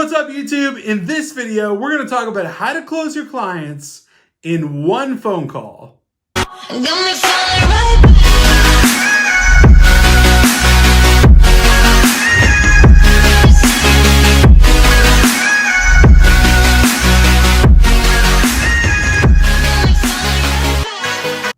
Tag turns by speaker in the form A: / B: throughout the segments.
A: What's up, YouTube? In this video, we're going to talk about how to close your clients in one phone call.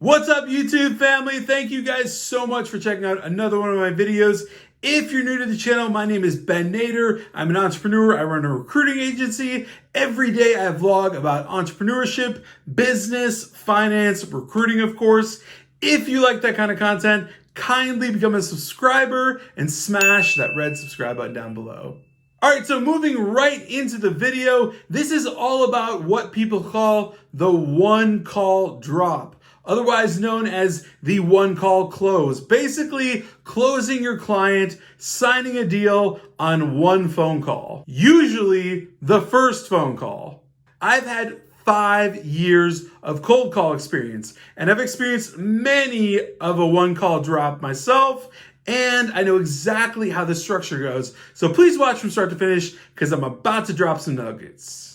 A: What's up, YouTube family? Thank you guys so much for checking out another one of my videos. If you're new to the channel, my name is Ben Nader. I'm an entrepreneur. I run a recruiting agency. Every day I vlog about entrepreneurship, business, finance, recruiting, of course. If you like that kind of content, kindly become a subscriber and smash that red subscribe button down below. All right, so moving right into the video, this is all about what people call the one call drop, otherwise known as the one call close. Basically, closing your client, signing a deal on one phone call. Usually the first phone call. I've had 5 years of cold call experience, and I've experienced many of a one call drop myself, and I know exactly how the structure goes. So please watch from start to finish because I'm about to drop some nuggets.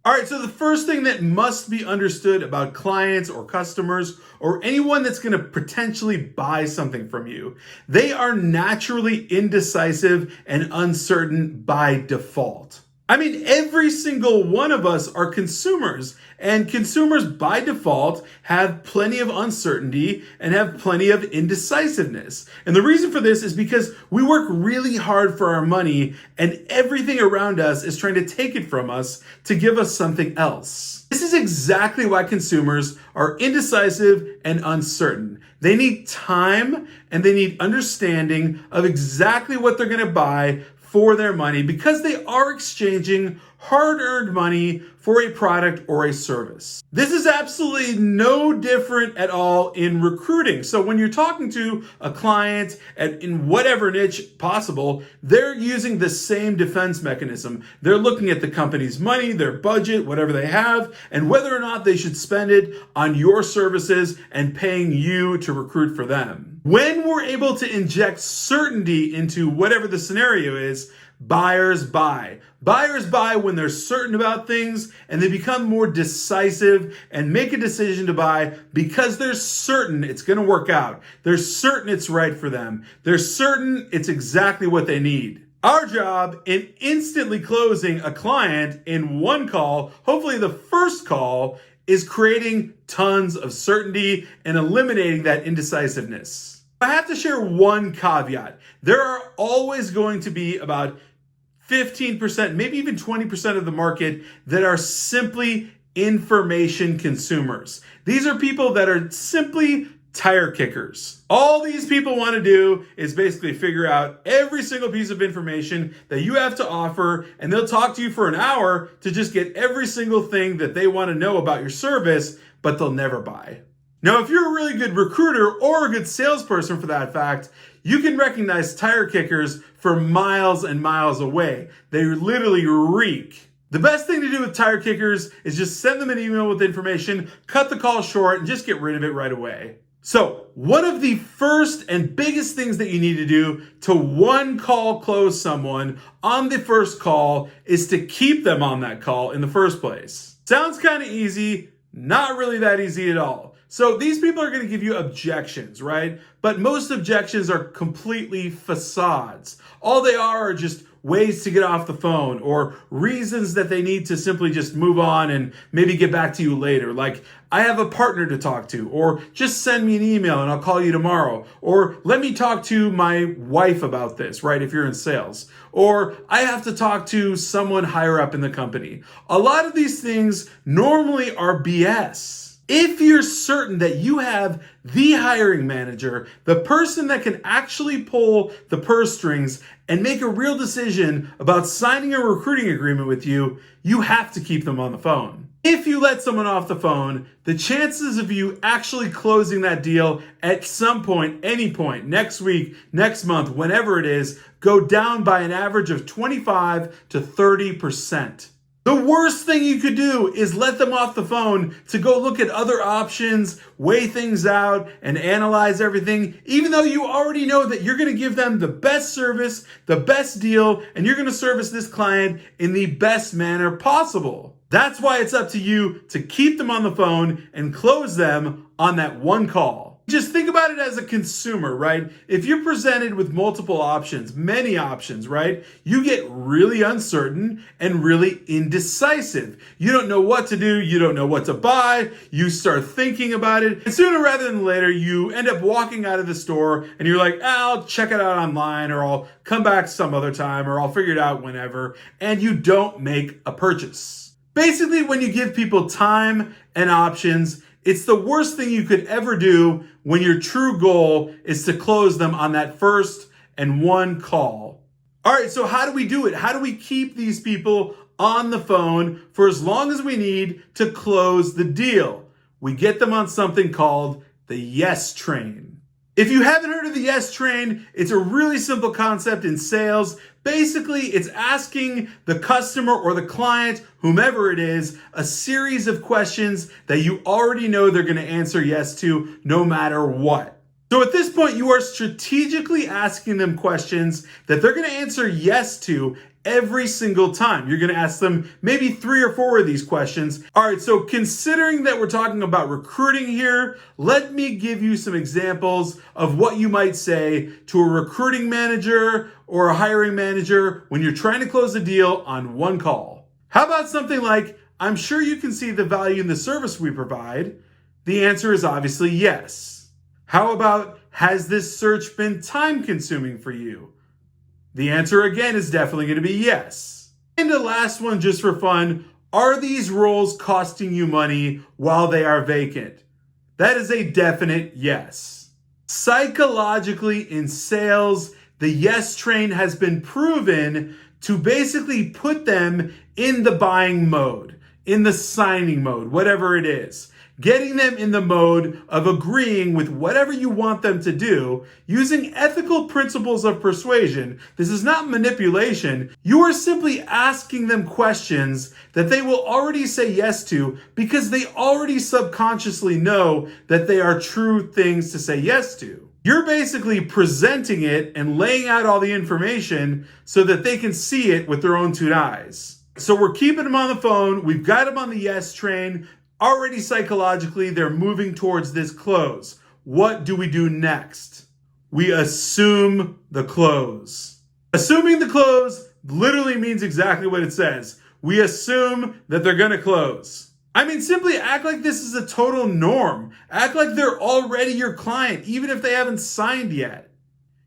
A: All right, so the first thing that must be understood about clients or customers or anyone that's going to potentially buy something from you, they are naturally indecisive and uncertain by default. I mean, every single one of us are consumers, and consumers by default have plenty of uncertainty and have plenty of indecisiveness. And the reason for this is because we work really hard for our money, and everything around us is trying to take it from us to give us something else. This is exactly why consumers are indecisive and uncertain. They need time and they need understanding of exactly what they're going to buy for their money because they are exchanging hard-earned money for a product or a service. This is absolutely no different at all in recruiting. So when you're talking to a client in whatever niche possible, they're using the same defense mechanism. They're looking at the company's money, their budget, whatever they have, and whether or not they should spend it on your services and paying you to recruit for them. When we're able to inject certainty into whatever the scenario is, buyers buy. Buyers buy when they're certain about things and they become more decisive and make a decision to buy because they're certain it's going to work out. They're certain it's right for them. They're certain it's exactly what they need. Our job in instantly closing a client in one call, hopefully the first call, is creating tons of certainty and eliminating that indecisiveness. I have to share one caveat. There are always going to be about 15%, maybe even 20% of the market that are simply information consumers. These are people that are simply tire kickers. All these people want to do is basically figure out every single piece of information that you have to offer, and they'll talk to you for an hour to just get every single thing that they want to know about your service, but they'll never buy. Now, if you're a really good recruiter or a good salesperson for that fact, you can recognize tire kickers for miles and miles away. They literally reek. The best thing to do with tire kickers is just send them an email with information, cut the call short, and just get rid of it right away. So, one of the first and biggest things that you need to do to one call close someone on the first call is to keep them on that call in the first place. Sounds kind of easy, not really that easy at all. So these people are going to give you objections, right? But most objections are completely facades. All they are just ways to get off the phone or reasons that they need to simply just move on and maybe get back to you later. Like, I have a partner to talk to, or just send me an email and I'll call you tomorrow, or let me talk to my wife about this, right? If you're in sales, or I have to talk to someone higher up in the company. A lot of these things normally are BS. If you're certain that you have the hiring manager, the person that can actually pull the purse strings and make a real decision about signing a recruiting agreement with you, you have to keep them on the phone. If you let someone off the phone, the chances of you actually closing that deal at some point, any point, next week, next month, whenever it is, go down by an average of 25 to 30%. The worst thing you could do is let them off the phone to go look at other options, weigh things out, and analyze everything, even though you already know that you're going to give them the best service, the best deal, and you're going to service this client in the best manner possible. That's why it's up to you to keep them on the phone and close them on that one call. Just think about it as a consumer, right? If you're presented with multiple options, many options, right? You get really uncertain and really indecisive. You don't know what to do. You don't know what to buy. You start thinking about it. And sooner rather than later, you end up walking out of the store and you're like, I'll check it out online, or I'll come back some other time, or I'll figure it out whenever. And you don't make a purchase. Basically, when you give people time and options, it's the worst thing you could ever do when your true goal is to close them on that first and one call. All right, so how do we do it? How do we keep these people on the phone for as long as we need to close the deal? We get them on something called the yes train. If you haven't heard of the yes train, it's a really simple concept in sales. Basically, it's asking the customer or the client, whomever it is, a series of questions that you already know they're going to answer yes to no matter what. So at this point, you are strategically asking them questions that they're going to answer yes to every single time. You're going to ask them maybe 3 or 4 of these questions. All right, so considering that we're talking about recruiting here, let me give you some examples of what you might say to a recruiting manager or a hiring manager when you're trying to close a deal on one call. How about something like, I'm sure you can see the value in the service we provide. The answer is obviously yes. How about, has this search been time consuming for you? The answer again is definitely going to be yes. And the last one, just for fun, are these roles costing you money while they are vacant? That is a definite yes. Psychologically, in sales, the yes train has been proven to basically put them in the buying mode, in the signing mode, whatever it is. Getting them in the mode of agreeing with whatever you want them to do using ethical principles of persuasion. This is not manipulation. You are simply asking them questions that they will already say yes to because they already subconsciously know that they are true things to say yes to. You're basically presenting it and laying out all the information so that they can see it with their own 2 eyes. So we're keeping them on the phone. We've got them on the yes train. Already psychologically, they're moving towards this close. What do we do next? We assume the close. Assuming the close literally means exactly what it says. We assume that they're going to close. I mean, simply act like this is a total norm. Act like they're already your client, even if they haven't signed yet.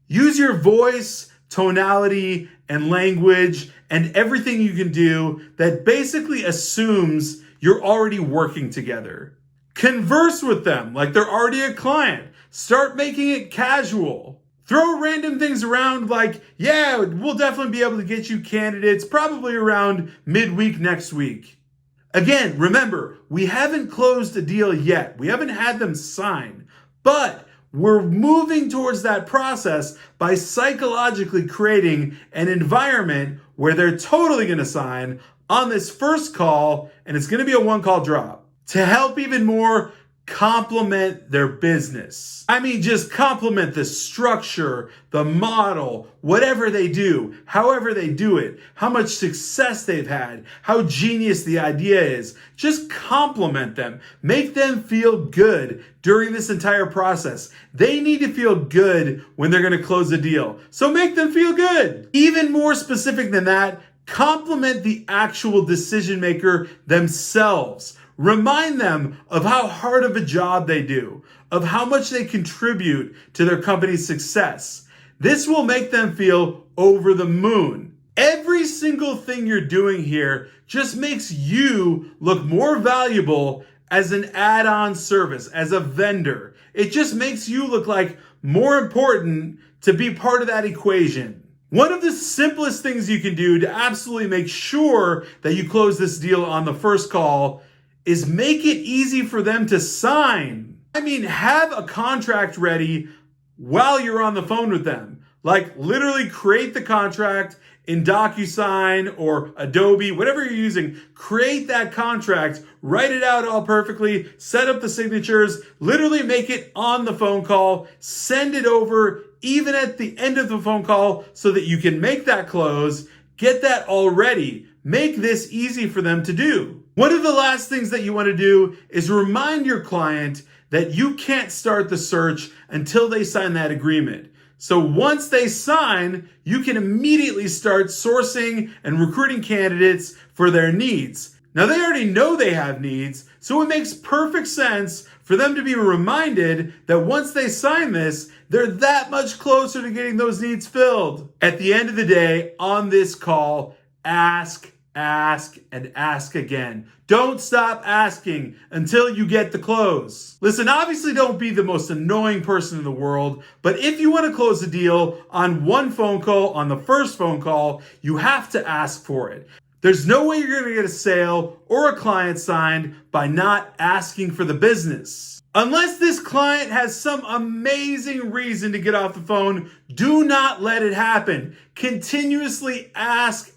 A: Use your voice, tonality, and language, and everything you can do that basically assumes you're already working together. Converse with them like they're already a client. Start making it casual. Throw random things around like, yeah, we'll definitely be able to get you candidates probably around midweek next week. Again, remember, we haven't closed a deal yet. We haven't had them sign, but we're moving towards that process by psychologically creating an environment where they're totally going to sign on this first call, and it's going to be a 1-call drop. To help even more, complement their business. I mean, just complement the structure, the model, whatever they do, however they do it, how much success they've had, how genius the idea is. Just compliment them. Make them feel good during this entire process. They need to feel good when they're going to close a deal. So make them feel good. Even more specific than that, compliment the actual decision maker themselves. Remind them of how hard of a job they do, of how much they contribute to their company's success. This will make them feel over the moon. Every single thing you're doing here just makes you look more valuable as an add-on service, as a vendor. It just makes you look like more important to be part of that equation. One of the simplest things you can do to absolutely make sure that you close this deal on the first call is make it easy for them to sign. I mean, have a contract ready while you're on the phone with them. Like, literally create the contract in DocuSign or Adobe, whatever you're using, create that contract, write it out all perfectly, set up the signatures, literally make it on the phone call, send it over even at the end of the phone call so that you can make that close, get that all ready. Make this easy for them to do. One of the last things that you want to do is remind your client that you can't start the search until they sign that agreement. So once they sign, you can immediately start sourcing and recruiting candidates for their needs. Now they already know they have needs, so it makes perfect sense for them to be reminded that once they sign this, they're that much closer to getting those needs filled. At the end of the day, on this call, ask, and ask again. Don't stop asking until you get the close. Listen, obviously don't be the most annoying person in the world, but if you want to close a deal on one phone call, on the first phone call, you have to ask for it. There's no way you're going to get a sale or a client signed by not asking for the business. Unless this client has some amazing reason to get off the phone, do not let it happen. Continuously ask.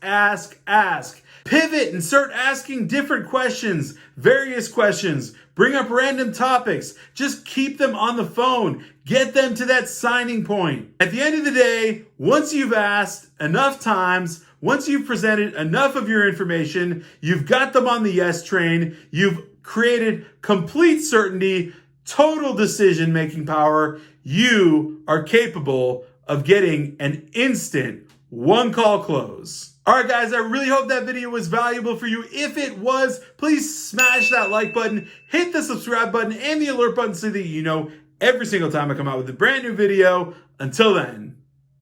A: Pivot and start asking different questions, various questions. Bring up random topics. Just keep them on the phone. Get them to that signing point. At the end of the day, once you've asked enough times, once you've presented enough of your information, you've got them on the yes train, you've created complete certainty, total decision-making power, you are capable of getting an instant one-call close. All right, guys, I really hope that video was valuable for you. If it was, please smash that like button, hit the subscribe button and the alert button so that you know every single time I come out with a brand new video. Until then.